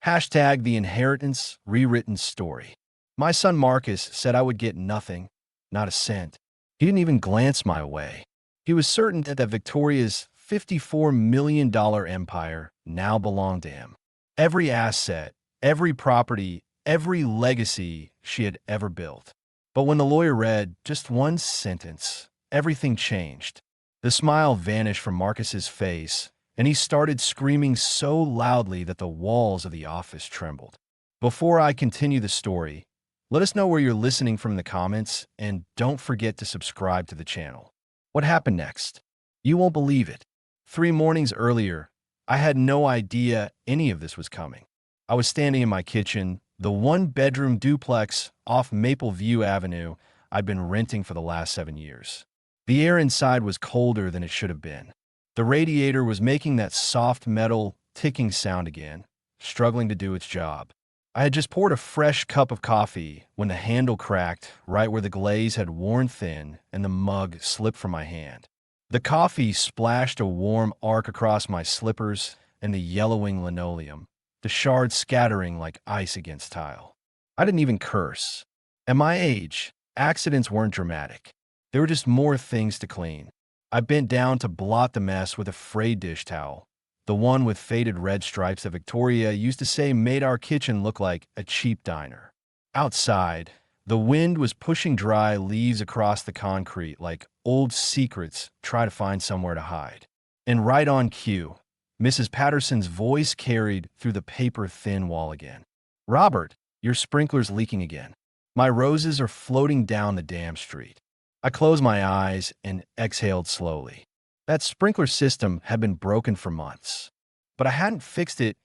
Hashtag the inheritance rewritten story. My son Marcus said I would get nothing, not a cent. He didn't even glance my way. He was certain that Victoria's $54 million empire now belonged to him. Every asset, every property, every legacy she had ever built. But when the lawyer read just one sentence, everything changed. The smile vanished from Marcus's face, and he started screaming so loudly that the walls of the office trembled. Before I continue the story, let us know where you're listening from in the comments, and don't forget to subscribe to the channel. What happened next? You won't believe it. 3 mornings earlier, I had no idea any of this was coming. I was standing in my kitchen, the one-bedroom duplex off Maple View Avenue I'd been renting for the last 7 years. The air inside was colder than it should have been. The radiator was making that soft metal ticking sound again, struggling to do its job. I had just poured a fresh cup of coffee when the handle cracked right where the glaze had worn thin and the mug slipped from my hand. The coffee splashed a warm arc across my slippers and the yellowing linoleum, the shards scattering like ice against tile. I didn't even curse. At my age, accidents weren't dramatic. There were just more things to clean. I bent down to blot the mess with a frayed dish towel, the one with faded red stripes that Victoria used to say made our kitchen look like a cheap diner. Outside, the wind was pushing dry leaves across the concrete like old secrets try to find somewhere to hide. And right on cue, Mrs. Patterson's voice carried through the paper-thin wall again. "Robert, your sprinkler's leaking again. My roses are floating down the damn street." I closed my eyes and exhaled slowly. That sprinkler system had been broken for months. But I hadn't fixed it,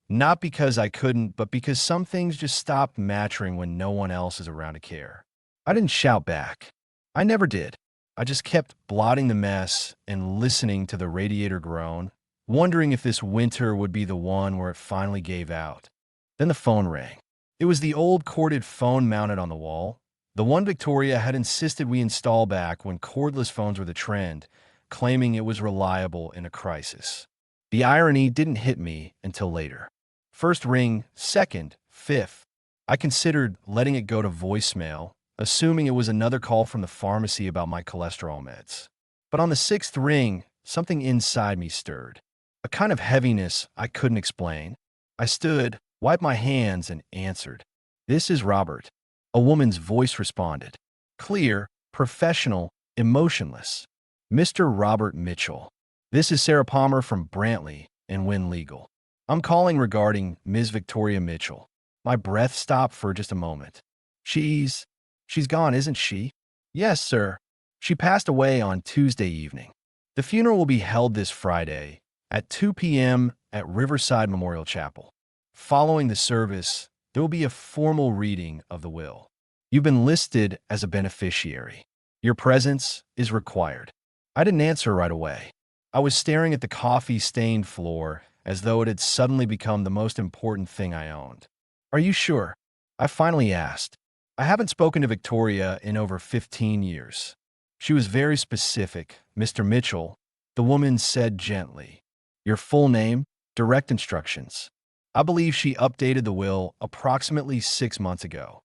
not because I couldn't, but because some things just stopped mattering when no one else is around to care. I didn't shout back. I never did. I just kept blotting the mess and listening to the radiator groan, wondering if this winter would be the one where it finally gave out. Then the phone rang. It was the old corded phone mounted on the wall, the one Victoria had insisted we install back when cordless phones were the trend, claiming it was reliable in a crisis. The irony didn't hit me until later. First ring, second, fifth. I considered letting it go to voicemail, assuming it was another call from the pharmacy about my cholesterol meds. But on the 6th ring, something inside me stirred. A kind of heaviness I couldn't explain. I stood, wiped my hands, and answered. "This is Robert." A woman's voice responded. Clear, professional, emotionless. "Mr. Robert Mitchell. This is Sarah Palmer from Brantley and Wynn Legal. I'm calling regarding Ms. Victoria Mitchell." My breath stopped for just a moment. She's gone, isn't she?" "Yes, sir. She passed away on Tuesday evening. The funeral will be held this Friday at 2 p.m. at Riverside Memorial Chapel. Following the service, there will be a formal reading of the will. You've been listed as a beneficiary. Your presence is required." I didn't answer right away. I was staring at the coffee-stained floor as though it had suddenly become the most important thing I owned. "Are you sure?" I finally asked. I haven't spoken to Victoria in over 15 years. She was very specific. "Mr. Mitchell," the woman said gently. "Your full name, direct instructions." I believe she updated the will approximately 6 months ago.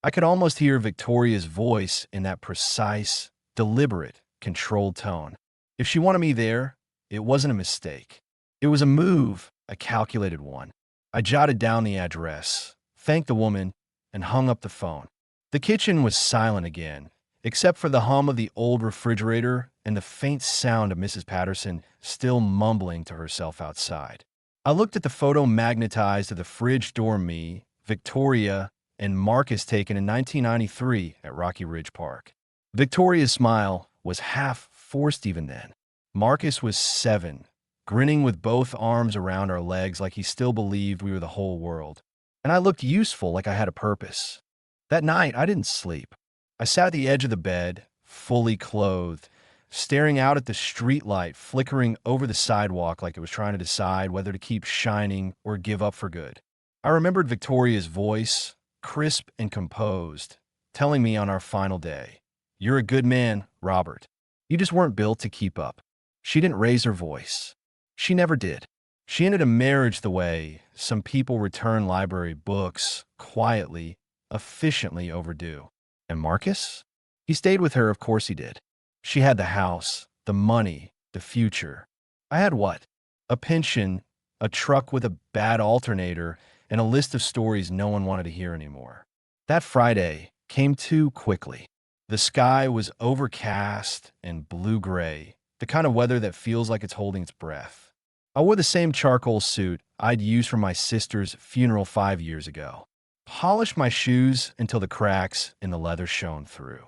I could almost hear Victoria's voice in that precise, deliberate, controlled tone. If she wanted me there, it wasn't a mistake. It was a move, a calculated one. I jotted down the address, thanked the woman, and hung up the phone. The kitchen was silent again, except for the hum of the old refrigerator and the faint sound of Mrs. Patterson still mumbling to herself outside. I looked at the photo magnetized to the fridge door me, Victoria, and Marcus taken in 1993 at Rocky Ridge Park. Victoria's smile was half forced even then. Marcus was 7, grinning with both arms around our legs like he still believed we were the whole world. And I looked useful, like I had a purpose. That night, I didn't sleep. I sat at the edge of the bed, fully clothed, staring out at the streetlight flickering over the sidewalk like it was trying to decide whether to keep shining or give up for good. I remembered Victoria's voice, crisp and composed, telling me on our final day, "You're a good man, Robert. You just weren't built to keep up." She didn't raise her voice. She never did. She ended a marriage the way some people return library books, quietly, efficiently overdue. And Marcus? He stayed with her, of course he did. She had the house, the money, the future. I had what? A pension, a truck with a bad alternator, and a list of stories no one wanted to hear anymore. That Friday came too quickly. The sky was overcast and blue-gray, the kind of weather that feels like it's holding its breath. I wore the same charcoal suit I'd used for my sister's funeral 5 years ago. Polished my shoes until the cracks in the leather shone through.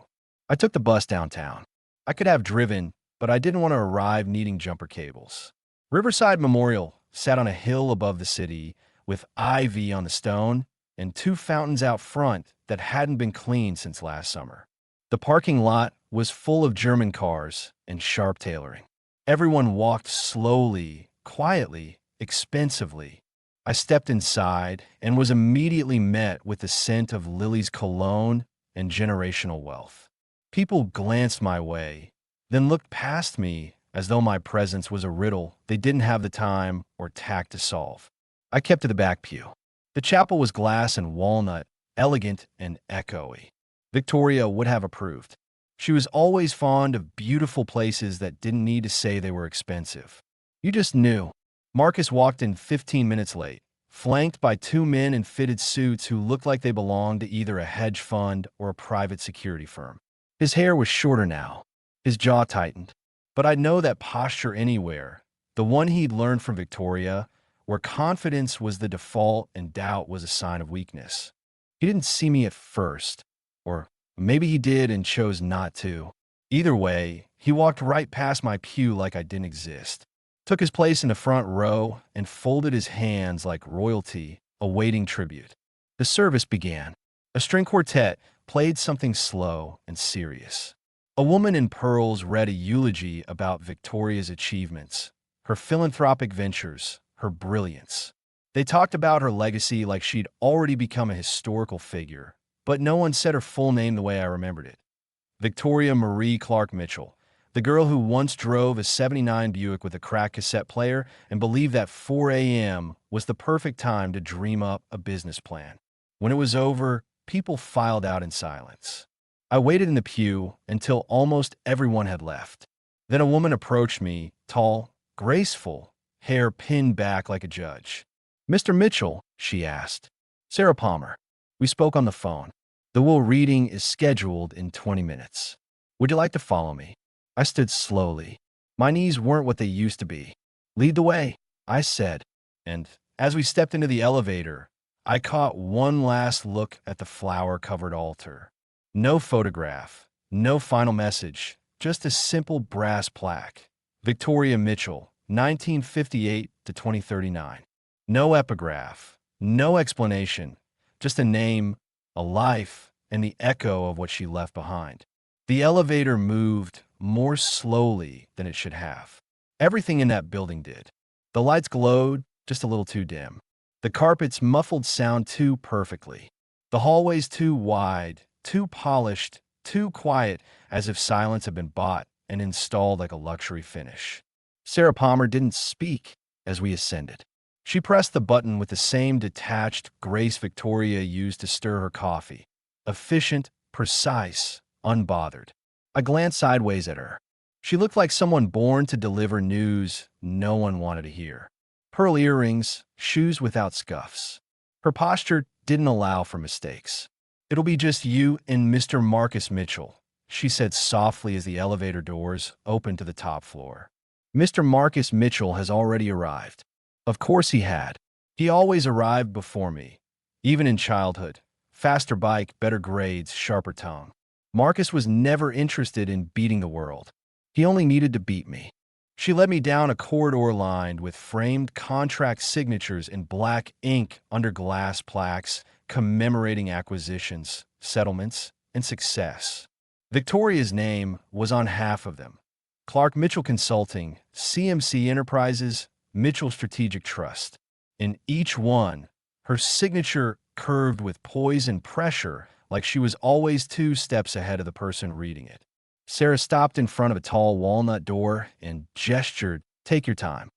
I took the bus downtown. I could have driven, but I didn't want to arrive needing jumper cables. Riverside Memorial sat on a hill above the city with ivy on the stone and two fountains out front that hadn't been cleaned since last summer. The parking lot was full of German cars and sharp tailoring. Everyone walked slowly, quietly, expensively. I stepped inside and was immediately met with the scent of Lily's cologne and generational wealth. People glanced my way, then looked past me as though my presence was a riddle they didn't have the time or tact to solve. I kept to the back pew. The chapel was glass and walnut, elegant and echoey. Victoria would have approved. She was always fond of beautiful places that didn't need to say they were expensive. You just knew. Marcus walked in 15 minutes late, flanked by two men in fitted suits who looked like they belonged to either a hedge fund or a private security firm. His hair was shorter now. His jaw tightened. But I'd know that posture anywhere, the one he'd learned from Victoria, where confidence was the default and doubt was a sign of weakness. He didn't see me at first, or maybe he did and chose not to. Either way, he walked right past my pew like I didn't exist, took his place in the front row, and folded his hands like royalty awaiting tribute. The service began. A string quartet played something slow and serious. A woman in pearls read a eulogy about Victoria's achievements, her philanthropic ventures, her brilliance. They talked about her legacy like she'd already become a historical figure, but no one said her full name the way I remembered it. Victoria Marie Clark Mitchell, the girl who once drove a '79 Buick with a cracked cassette player and believed that 4 a.m. was the perfect time to dream up a business plan. When it was over, people filed out in silence. I waited in the pew until almost everyone had left. Then a woman approached me, tall, graceful, hair pinned back like a judge. "Mr. Mitchell," she asked. "Sarah Palmer. We spoke on the phone. The will reading is scheduled in 20 minutes. Would you like to follow me?" I stood slowly. My knees weren't what they used to be. "Lead the way," I said, and as we stepped into the elevator, I caught one last look at the flower-covered altar. No photograph, no final message, just a simple brass plaque. Victoria Mitchell, 1958 to 2039. No epigraph, no explanation, just a name, a life, and the echo of what she left behind. The elevator moved more slowly than it should have. Everything in that building did. The lights glowed just a little too dim. The carpets muffled sound too perfectly. The hallways too wide, too polished, too quiet, as if silence had been bought and installed like a luxury finish. Sarah Palmer didn't speak as we ascended. She pressed the button with the same detached grace Victoria used to stir her coffee. Efficient, precise, unbothered. I glanced sideways at her. She looked like someone born to deliver news no one wanted to hear. Pearl earrings, shoes without scuffs. Her posture didn't allow for mistakes. "It'll be just you and Mr. Marcus Mitchell," she said softly as the elevator doors opened to the top floor. "Mr. Marcus Mitchell has already arrived." Of course he had. He always arrived before me, even in childhood. Faster bike, better grades, sharper tongue. Marcus was never interested in beating the world. He only needed to beat me. She led me down a corridor lined with framed contract signatures in black ink under glass plaques commemorating acquisitions, settlements, and success. Victoria's name was on half of them. Clark Mitchell Consulting, CMC Enterprises, Mitchell Strategic Trust. In each one, her signature curved with poise and pressure like she was always 2 steps ahead of the person reading it. Sarah stopped in front of a tall walnut door and gestured, "Take your time."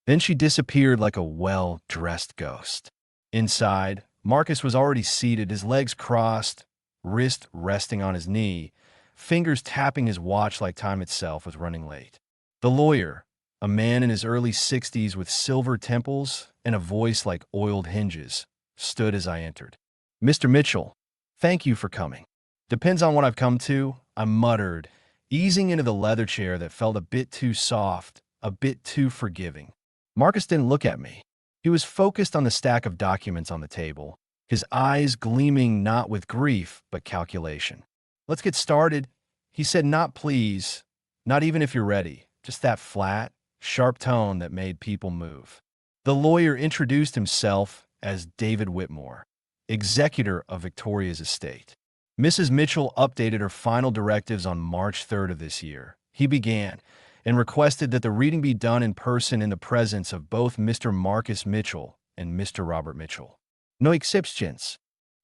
Then she disappeared like a well-dressed ghost. Inside, Marcus was already seated, his legs crossed, wrist resting on his knee, fingers tapping his watch like time itself was running late. The lawyer, a man in his early 60s with silver temples and a voice like oiled hinges, stood as I entered. "Mr. Mitchell, thank you for coming." "Depends on what I've come to," I muttered, easing into the leather chair that felt a bit too soft, a bit too forgiving. Marcus didn't look at me. He was focused on the stack of documents on the table, his eyes gleaming not with grief, but calculation. "Let's get started," he said, not please, not even if you're ready, just that flat, sharp tone that made people move. The lawyer introduced himself as David Whitmore, executor of Victoria's estate. Mrs. Mitchell updated her final directives on March 3rd of this year. He began and requested that the reading be done in person in the presence of both Mr. Marcus Mitchell and Mr. Robert Mitchell. "No exceptions."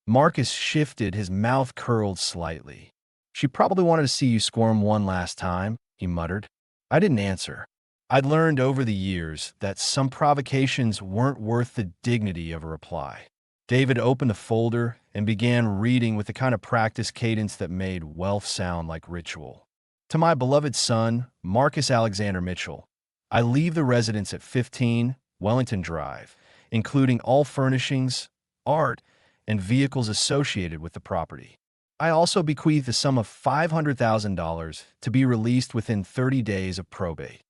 Marcus shifted, his mouth curled slightly. "She probably wanted to see you squirm one last time," he muttered. I didn't answer. I'd learned over the years that some provocations weren't worth the dignity of a reply. David opened the folder and began reading with the kind of practice cadence that made wealth sound like ritual. "To my beloved son, Marcus Alexander Mitchell, I leave the residence at 15 Wellington Drive, including all furnishings, art, and vehicles associated with the property. I also bequeath the sum of $500,000 to be released within 30 days of probate."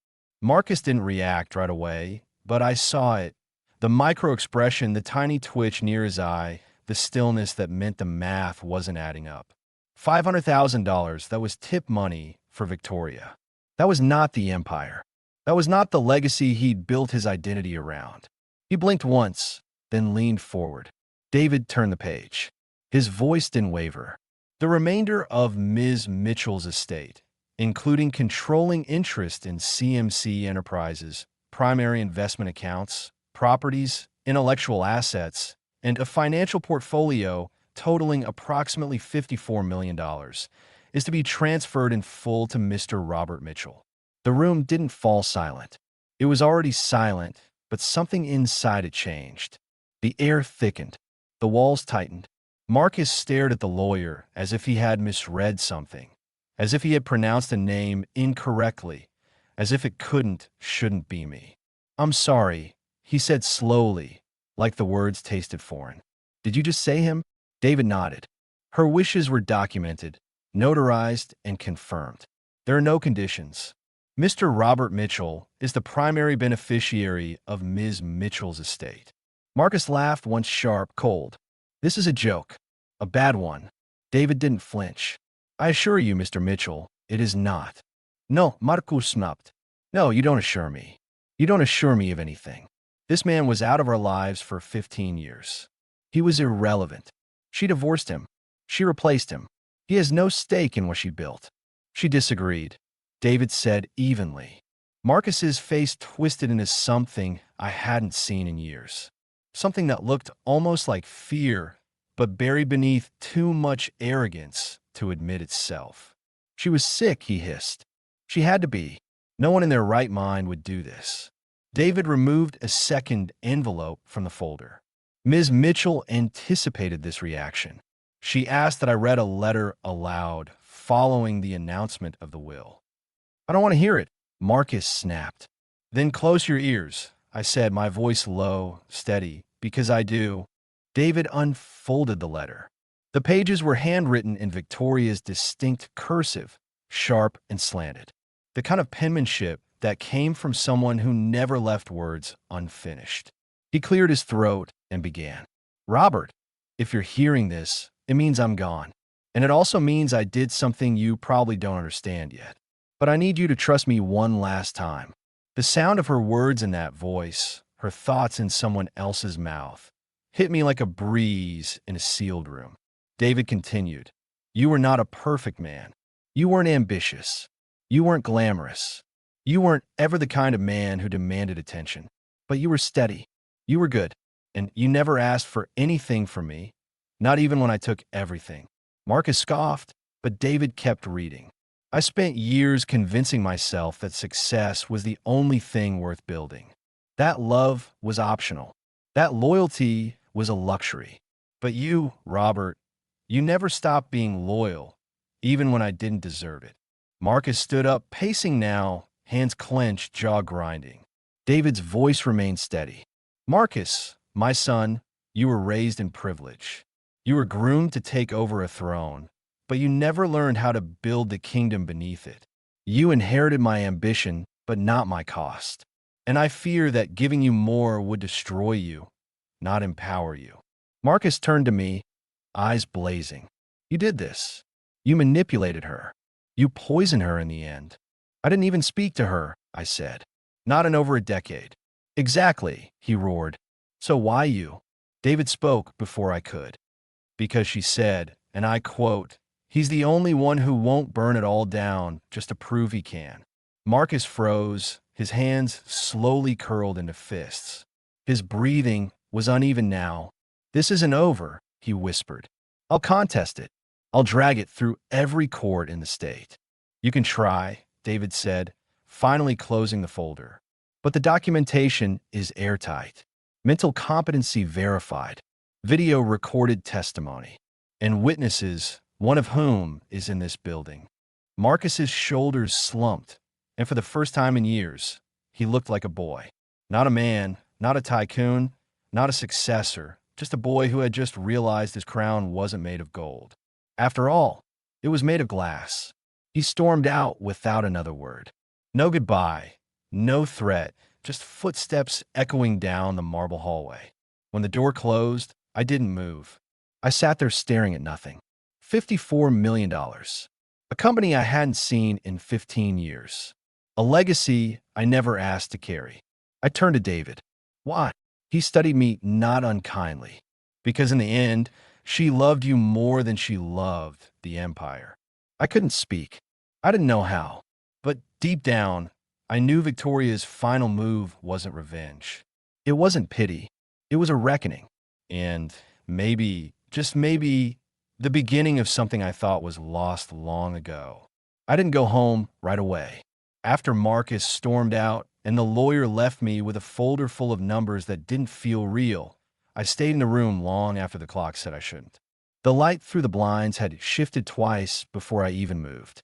Marcus didn't react right away, but I saw it. The micro-expression, the tiny twitch near his eye, the stillness that meant the math wasn't adding up. $500,000, that was tip money for Victoria. That was not the empire. That was not the legacy he'd built his identity around. He blinked once, then leaned forward. David turned the page. His voice didn't waver. "The remainder of Ms. Mitchell's estate, including controlling interest in CMC Enterprises, primary investment accounts, properties, intellectual assets, and a financial portfolio totaling approximately $54 million, is to be transferred in full to Mr. Robert Mitchell." The room didn't fall silent. It was already silent, but something inside it changed. The air thickened. The walls tightened. Marcus stared at the lawyer as if he had misread something, as if he had pronounced a name incorrectly, as if it shouldn't be me. "I'm sorry," he said slowly, like the words tasted foreign. "Did you just say him?" David nodded. "Her wishes were documented, notarized, and confirmed. There are no conditions. Mr. Robert Mitchell is the primary beneficiary of Ms. Mitchell's estate." Marcus laughed once sharp, cold. "This is a joke. A bad one." David didn't flinch. "I assure you, Mr. Mitchell, it is not." "No, Marcus snapped. No, you don't assure me. You don't assure me of anything. This man was out of our lives for 15 years. He was irrelevant. She divorced him. She replaced him. He has no stake in what she built." "She disagreed," David said evenly. Marcus's face twisted into something I hadn't seen in years. Something that looked almost like fear, but buried beneath too much arrogance to admit itself. "She was sick," he hissed. "She had to be. No one in their right mind would do this." David removed a second envelope from the folder. Ms. Mitchell anticipated this reaction. She asked that I read a letter aloud following the announcement of the will. "I don't want to hear it," Marcus snapped. "Then close your ears," I said, my voice low, steady, "because I do." David unfolded the letter. The pages were handwritten in Victoria's distinct cursive, sharp and slanted. The kind of penmanship that came from someone who never left words unfinished. He cleared his throat and began. "Robert, if you're hearing this, it means I'm gone. And it also means I did something you probably don't understand yet. But I need you to trust me one last time." The sound of her words in that voice, her thoughts in someone else's mouth, hit me like a breeze in a sealed room. David continued, "You were not a perfect man. You weren't ambitious. You weren't glamorous. You weren't ever the kind of man who demanded attention. But you were steady. You were good. And you never asked for anything from me, not even when I took everything." Marcus scoffed, but David kept reading. "I spent years convincing myself that success was the only thing worth building. That love was optional. That loyalty was a luxury. But you, Robert, you never stopped being loyal, even when I didn't deserve it. Marcus stood up, pacing now, hands clenched, jaw grinding. David's voice remained steady. Marcus, my son, you were raised in privilege. You were groomed to take over a throne, but you never learned how to build the kingdom beneath it. You inherited my ambition, but not my cost. And I fear that giving you more would destroy you, not empower you. Marcus turned to me, eyes blazing. You did this. You manipulated her. You poisoned her in the end. I didn't even speak to her, I said. Not in over a decade. Exactly, he roared. So why you? David spoke before I could. Because she said, and I quote, he's the only one who won't burn it all down just to prove he can. Marcus froze, his hands slowly curled into fists. His breathing was uneven now. This isn't over, he whispered. I'll contest it. I'll drag it through every court in the state. You can try, David said, finally closing the folder. But the documentation is airtight. Mental competency verified. Video recorded testimony. And witnesses, one of whom is in this building. Marcus's shoulders slumped, and for the first time in years, he looked like a boy. Not a man, not a tycoon, not a successor, just a boy who had just realized his crown wasn't made of gold. After all, it was made of glass. He stormed out without another word. No goodbye, no threat, just footsteps echoing down the marble hallway. When the door closed, I didn't move. I sat there staring at nothing. $54 million. A company I hadn't seen in 15 years. A legacy I never asked to carry. I turned to David. Why? He studied me not unkindly. Because in the end, she loved you more than she loved the empire. I couldn't speak. I didn't know how. But deep down, I knew Victoria's final move wasn't revenge. It wasn't pity. It was a reckoning. And maybe, just maybe, the beginning of something I thought was lost long ago. I didn't go home right away. After Marcus stormed out and the lawyer left me with a folder full of numbers that didn't feel real, I stayed in the room long after the clock said I shouldn't. The light through the blinds had shifted twice before I even moved.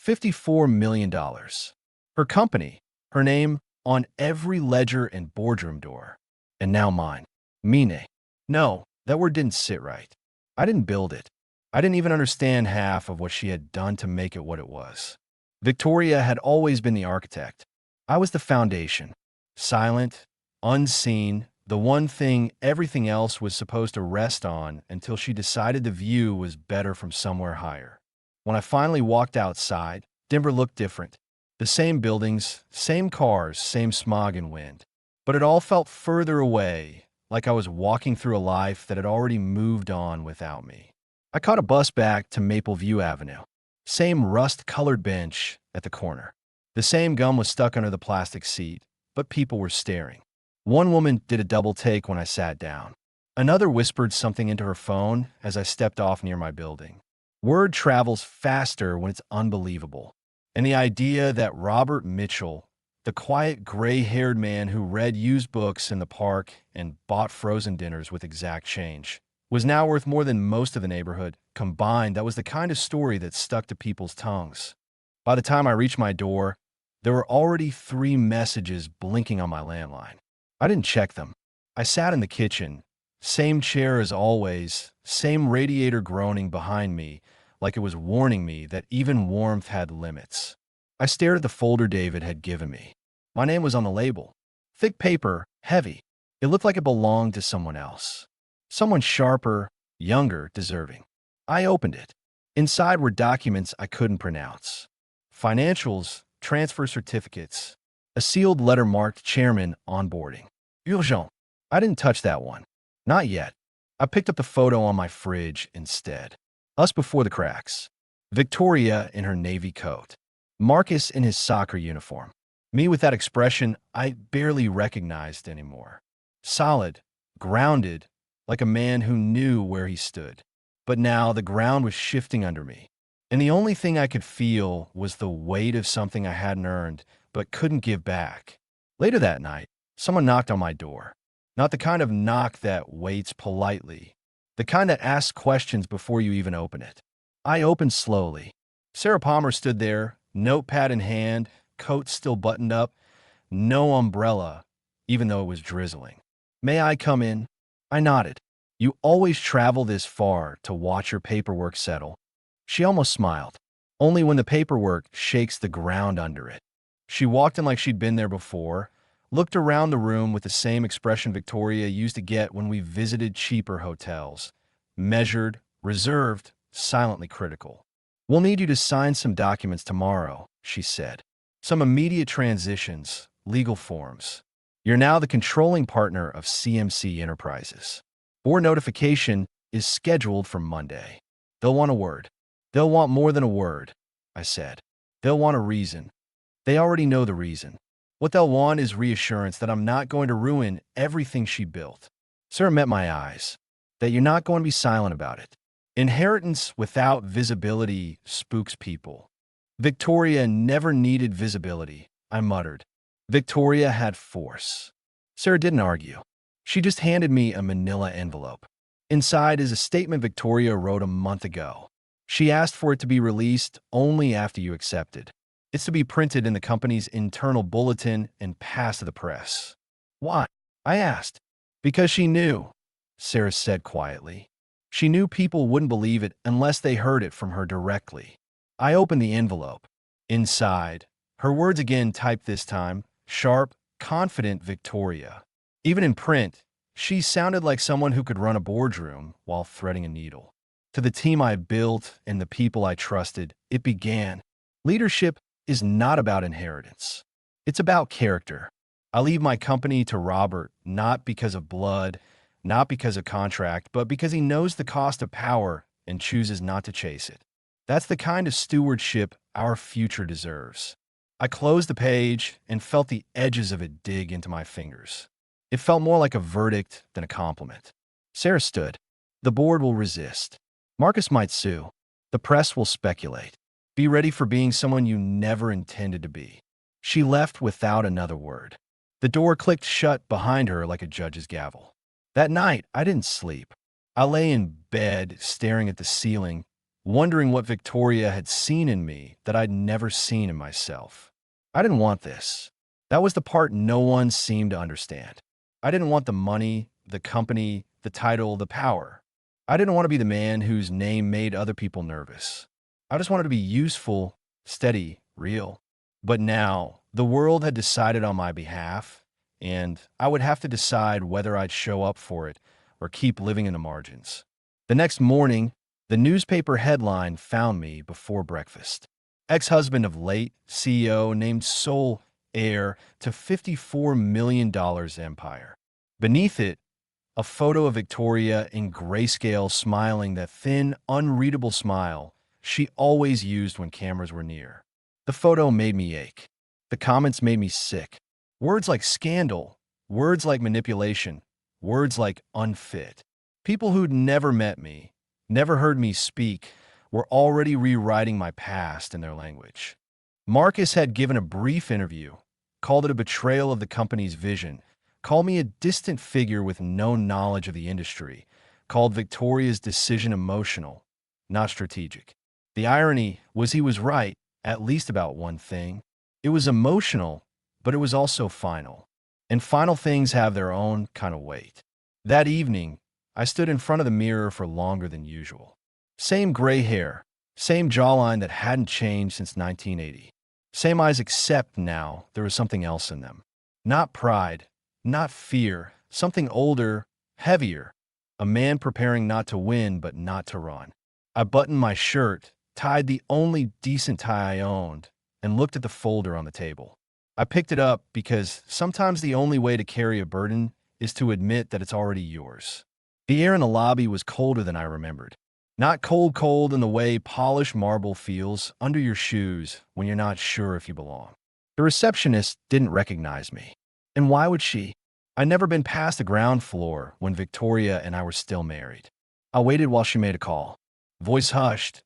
$54 million. Her company, her name on every ledger and boardroom door. And now mine. Mine. No, that word didn't sit right. I didn't build it. I didn't even understand half of what she had done to make it what it was. Victoria had always been the architect. I was the foundation. Silent, unseen, the one thing everything else was supposed to rest on until she decided the view was better from somewhere higher. When I finally walked outside, Denver looked different. The same buildings, same cars, same smog and wind. But it all felt further away, like I was walking through a life that had already moved on without me. I caught a bus back to Maple View Avenue. Same rust-colored bench at the corner. The same gum was stuck under the plastic seat, but people were staring. One woman did a double take when I sat down. Another whispered something into her phone as I stepped off near my building. Word travels faster when it's unbelievable. And the idea that Robert Mitchell, the quiet gray-haired man who read used books in the park and bought frozen dinners with exact change, was now worth more than most of the neighborhood combined, that was the kind of story that stuck to people's tongues. By the time I reached my door, there were already 3 messages blinking on my landline. I didn't check them. I sat in the kitchen, same chair as always, same radiator groaning behind me, like it was warning me that even warmth had limits. I stared at the folder David had given me. My name was on the label. Thick paper, heavy. It looked like it belonged to someone else. Someone sharper, younger, deserving. I opened it. Inside were documents I couldn't pronounce. Financials, transfer certificates, a sealed letter marked Chairman Onboarding. Urgent. I didn't touch that one. Not yet. I picked up the photo on my fridge instead. Us before the cracks. Victoria in her navy coat. Marcus in his soccer uniform. Me with that expression I barely recognized anymore. Solid, grounded, like a man who knew where he stood. But now the ground was shifting under me. And the only thing I could feel was the weight of something I hadn't earned, but couldn't give back. Later that night, Someone knocked on my door. Not the kind of knock that waits politely. The kind that asks questions before you even open it. I opened slowly. Sarah Palmer stood there, notepad in hand, coat still buttoned up, no umbrella, even though it was drizzling. "May I come in?" I nodded. "You always travel this far to watch your paperwork settle." She almost smiled. "Only when the paperwork shakes the ground under it." She walked in like she'd been there before, looked around the room with the same expression Victoria used to get when we visited cheaper hotels. Measured, reserved, silently critical. "We'll need you to sign some documents tomorrow," she said. "Some immediate transitions, legal forms. You're now the controlling partner of CMC Enterprises. Board notification is scheduled for Monday. They'll want a word." "They'll want more than a word," I said. "They'll want a reason." "They already know the reason. What they'll want is reassurance that I'm not going to ruin everything she built." Sarah met my eyes. "That you're not going to be silent about it. Inheritance without visibility spooks people." "Victoria never needed visibility," I muttered. "Victoria had force." Sarah didn't argue. She just handed me a manila envelope. Inside is a statement Victoria wrote a month ago. She asked for it to be released only after you accepted. It's to be printed in the company's internal bulletin and passed to the press. "Why?" I asked. "Because she knew," Sarah said quietly. "She knew people wouldn't believe it unless they heard it from her directly." I opened the envelope. Inside, her words again typed this time, sharp, confident Victoria. Even in print, she sounded like someone who could run a boardroom while threading a needle. "To the team I built and the people I trusted," it began. "Leadership is not about inheritance. It's about character. I leave my company to Robert not because of blood, not because of contract, but because he knows the cost of power and chooses not to chase it. That's the kind of stewardship our future deserves." I closed the page and felt the edges of it dig into my fingers. It felt more like a verdict than a compliment. Sarah stood. "The board will resist. Marcus might sue. The press will speculate. Be ready for being someone you never intended to be." She left without another word. The door clicked shut behind her like a judge's gavel. That night, I didn't sleep. I lay in bed, staring at the ceiling, wondering what Victoria had seen in me that I'd never seen in myself. I didn't want this. That was the part no one seemed to understand. I didn't want the money, the company, the title, the power. I didn't want to be the man whose name made other people nervous. I just wanted to be useful, steady, real. But now, the world had decided on my behalf, and I would have to decide whether I'd show up for it or keep living in the margins. The next morning, the newspaper headline found me before breakfast. Ex-husband of late CEO named sole heir to $54 million empire. Beneath it, a photo of Victoria in grayscale smiling that thin, unreadable smile she always used when cameras were near. The photo made me ache. The comments made me sick. Words like scandal, words like manipulation, words like unfit. People who'd never met me, never heard me speak, were already rewriting my past in their language. Marcus had given a brief interview, called it a betrayal of the company's vision, called me a distant figure with no knowledge of the industry, called Victoria's decision emotional, not strategic. The irony was he was right, at least about one thing. It was emotional, but it was also final. And final things have their own kind of weight. That evening, I stood in front of the mirror for longer than usual. Same gray hair, same jawline that hadn't changed since 1980. Same eyes except now there was something else in them. Not pride, not fear, something older, heavier. A man preparing not to win but not to run. I buttoned my shirt, tied the only decent tie I owned, and looked at the folder on the table. I picked it up because sometimes the only way to carry a burden is to admit that it's already yours. The air in the lobby was colder than I remembered. Not cold in the way polished marble feels under your shoes when you're not sure if you belong. The receptionist didn't recognize me. And why would she? I'd never been past the ground floor when Victoria and I were still married. I waited while she made a call. Voice hushed,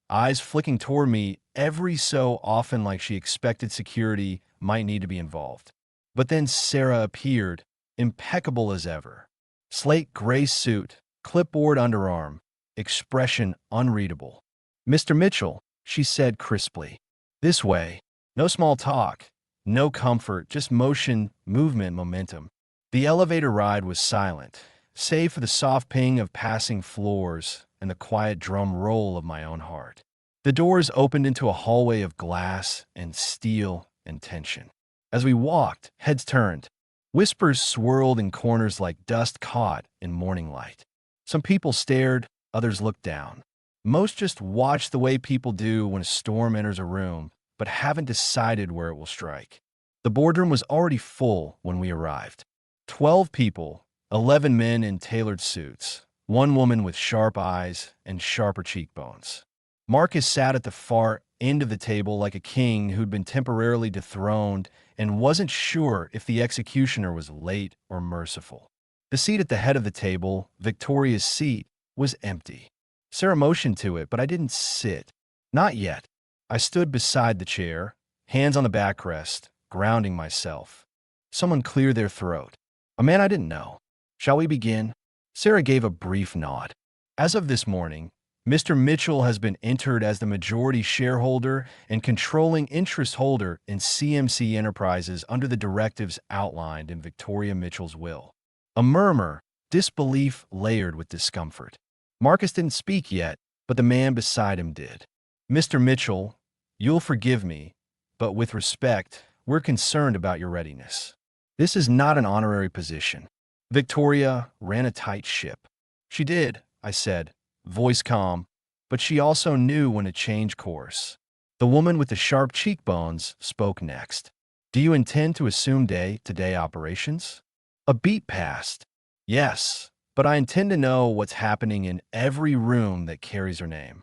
eyes flicking toward me every so often like she expected security might need to be involved. But then Sarah appeared, impeccable as ever. Slate gray suit, clipboard underarm, expression unreadable. "Mr. Mitchell," she said crisply. "This way. No small talk. No comfort, just motion, movement, momentum." The elevator ride was silent, save for the soft ping of passing floors and the quiet drum roll of my own heart. The doors opened into a hallway of glass and steel and tension. As we walked, heads turned. Whispers swirled in corners like dust caught in morning light. Some people stared, others looked down. Most just watch the way people do when a storm enters a room, but haven't decided where it will strike. The boardroom was already full when we arrived. 12 people, 11 men in tailored suits, one woman with sharp eyes and sharper cheekbones. Marcus sat at the far end of the table like a king who'd been temporarily dethroned and wasn't sure if the executioner was late or merciful. The seat at the head of the table, Victoria's seat, was empty. Sarah motioned to it, but I didn't sit. Not yet. I stood beside the chair, hands on the backrest, grounding myself. Someone cleared their throat. A man I didn't know. "Shall we begin?" Sarah gave a brief nod. "As of this morning, Mr. Mitchell has been entered as the majority shareholder and controlling interest holder in CMC Enterprises under the directives outlined in Victoria Mitchell's will." A murmur, disbelief layered with discomfort. Marcus didn't speak yet, but the man beside him did. "Mr. Mitchell, you'll forgive me, but with respect, we're concerned about your readiness. This is not an honorary position." Victoria ran a tight ship. "She did," I said, voice calm, but she also knew when to change course. The woman with the sharp cheekbones spoke next. "Do you intend to assume day-to-day operations?" A beat passed. "Yes, but I intend to know what's happening in every room that carries her name."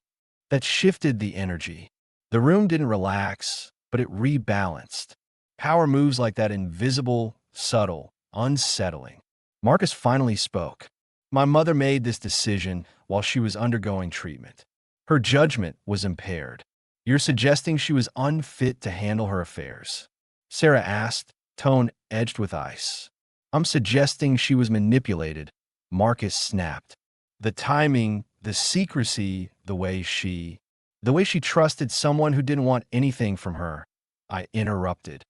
That shifted the energy. The room didn't relax, but it rebalanced. Power moves like that, invisible, subtle, unsettling. Marcus finally spoke. "My mother made this decision while she was undergoing treatment. Her judgment was impaired. You're suggesting she was unfit to handle her affairs?" Sarah asked, tone edged with ice. "I'm suggesting she was manipulated," Marcus snapped. "The timing, the secrecy, the way she trusted someone who didn't want anything from her." I interrupted.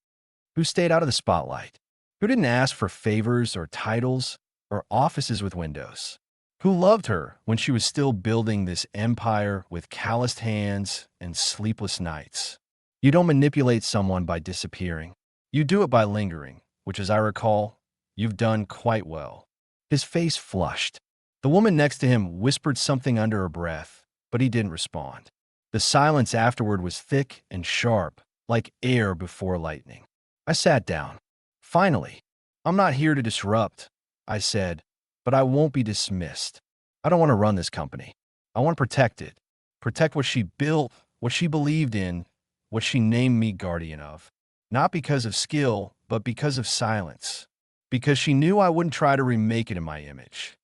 "Who stayed out of the spotlight? Who didn't ask for favors or titles or offices with windows? Who loved her when she was still building this empire with calloused hands and sleepless nights? You don't manipulate someone by disappearing. You do it by lingering, which, as I recall, you've done quite well." His face flushed. The woman next to him whispered something under her breath, but he didn't respond. The silence afterward was thick and sharp, like air before lightning. I sat down. "Finally, I'm not here to disrupt," I said, "but I won't be dismissed. I don't want to run this company. I want to protect it. Protect what she built, what she believed in, what she named me guardian of. Not because of skill, but because of silence. Because she knew I wouldn't try to remake it in my image."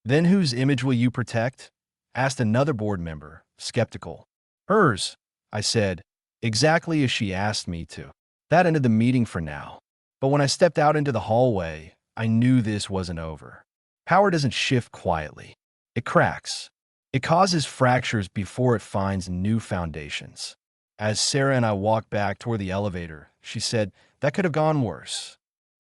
"Then whose image will you protect?" asked another board member, skeptical. "Hers," I said, exactly as she asked me to. That ended the meeting for now. But when I stepped out into the hallway, I knew this wasn't over. Power doesn't shift quietly. It cracks. It causes fractures before it finds new foundations. As Sarah and I walked back toward the elevator, she said, "That could have gone worse."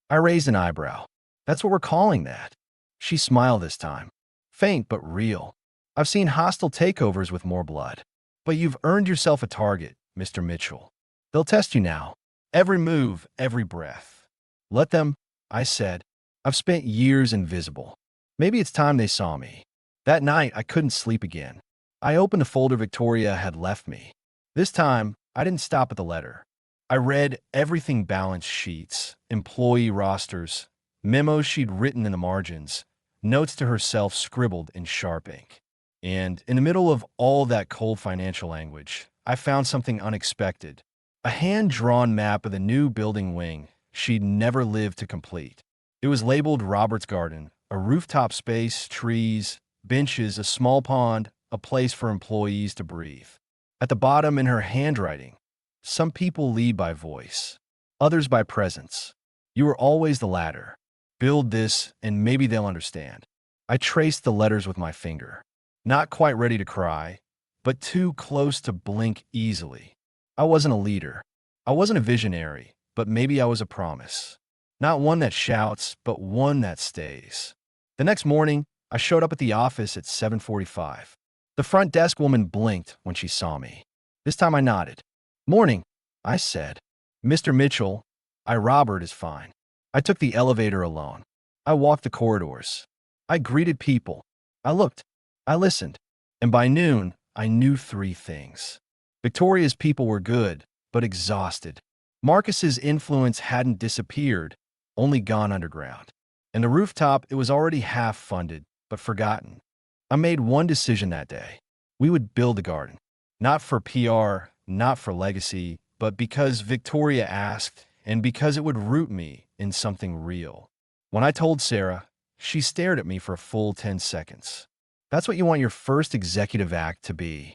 I raised an eyebrow. "That's what we're calling that." She smiled this time. Faint but real. "I've seen hostile takeovers with more blood. But you've earned yourself a target, Mr. Mitchell. They'll test you now. Every move, every breath." "Let them," I said. "I've spent years invisible. Maybe it's time they saw me." That night, I couldn't sleep again. I opened the folder Victoria had left me. This time, I didn't stop at the letter. I read everything: balance sheets, employee rosters, memos she'd written in the margins, notes to herself scribbled in sharp ink. And in the middle of all that cold financial language, I found something unexpected. A hand-drawn map of the new building wing she'd never lived to complete. It was labeled Robert's Garden, a rooftop space, trees, benches, a small pond, a place for employees to breathe. At the bottom, in her handwriting, "Some people lead by voice, others by presence. You were always the latter. Build this, and maybe they'll understand. I traced the letters with my finger. Not quite ready to cry, but too close to blink easily. I wasn't a leader. I wasn't a visionary, but maybe I was a promise. Not one that shouts, but one that stays. The next morning, I showed up at the office at 7:45. The front desk woman blinked when she saw me. This time I nodded. "Morning," I said. "Mr. Mitchell, Robert is fine." I took the elevator alone. I walked the corridors. I greeted people. I looked. I listened. And by noon, I knew three things. Victoria's people were good, but exhausted. Marcus's influence hadn't disappeared, only gone underground. And the rooftop, it was already half funded, but forgotten. I made one decision that day. We would build a garden. Not for PR, not for legacy, but because Victoria asked, and because it would root me in something real. When I told Sarah, she stared at me for a full 10 seconds. That's what you want your first executive act to be.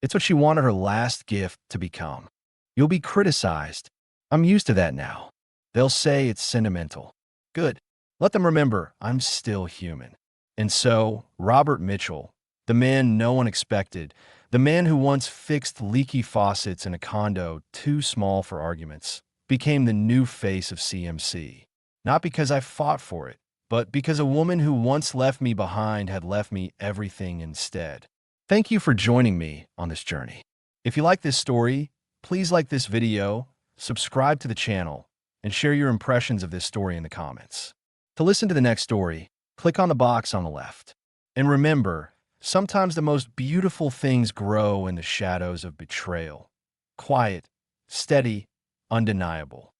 It's what she wanted her last gift to become. You'll be criticized. I'm used to that now. They'll say it's sentimental. Good. Let them remember I'm still human. And so, Robert Mitchell, the man no one expected, the man who once fixed leaky faucets in a condo too small for arguments, became the new face of CMC. Not because I fought for it, but because a woman who once left me behind had left me everything instead. Thank you for joining me on this journey. If you like this story, please like this video, subscribe to the channel, and share your impressions of this story in the comments. To listen to the next story, click on the box on the left. And remember, sometimes the most beautiful things grow in the shadows of betrayal. Quiet, steady, undeniable.